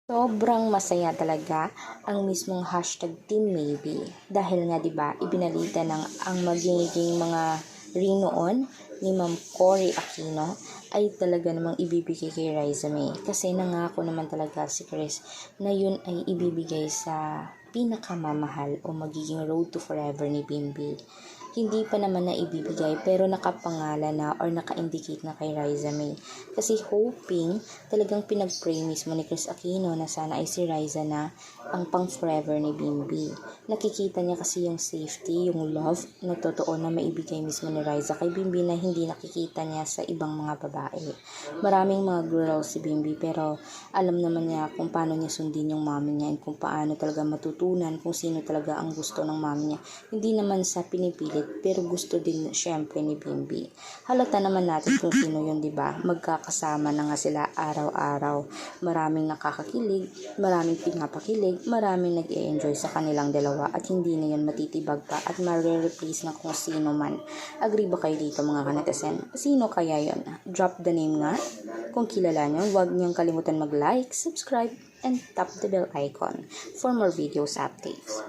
Sobrang masaya talaga ang mismong hashtag Team Maybe. Dahil nga 'di ba, ibinalita ng ang magiging mga ring noon ni Ma'am Cory Aquino ay talaga namang ibibigay kay Riza May. Kasi nangako naman talaga si Chris na yun ay ibibigay sa pinakamamahal o magiging road to forever ni Bimbi. Hindi pa naman na ibibigay pero nakapangalan na or naka-indicate na kay Riza May. Kasi hoping, talagang pinag-pray mismo ni Chris Aquino na sana ay si Riza na ang pang forever ni Bimbi. Nakikita niya kasi yung safety, yung love na totoo na maibigay mismo ni Riza kay Bimbi na hindi nakikita niya sa ibang mga babae. Maraming mga girls si Bimbi pero alam naman niya kung paano niya sundin yung mami niya and kung paano talaga matutunan kung sino talaga ang gusto ng mami niya. Hindi naman sa pinipilit pero gusto din syempre ni Bimbi. Halata naman natin kung sino yun, 'di ba? Magkakasama na nga sila araw-araw. Maraming nakakakilig, maraming pinapakilig, maraming nag-e-enjoy sa kanilang dalawa at hindi na yun matitibag pa at mare-replace na kung sino man. Agree ba kayo dito mga kanetesen? Sino kaya yun? Drop the name nga. Kung kilala nyo, huwag niyong kalimutan mag-like, subscribe, and tap the bell icon for more videos updates.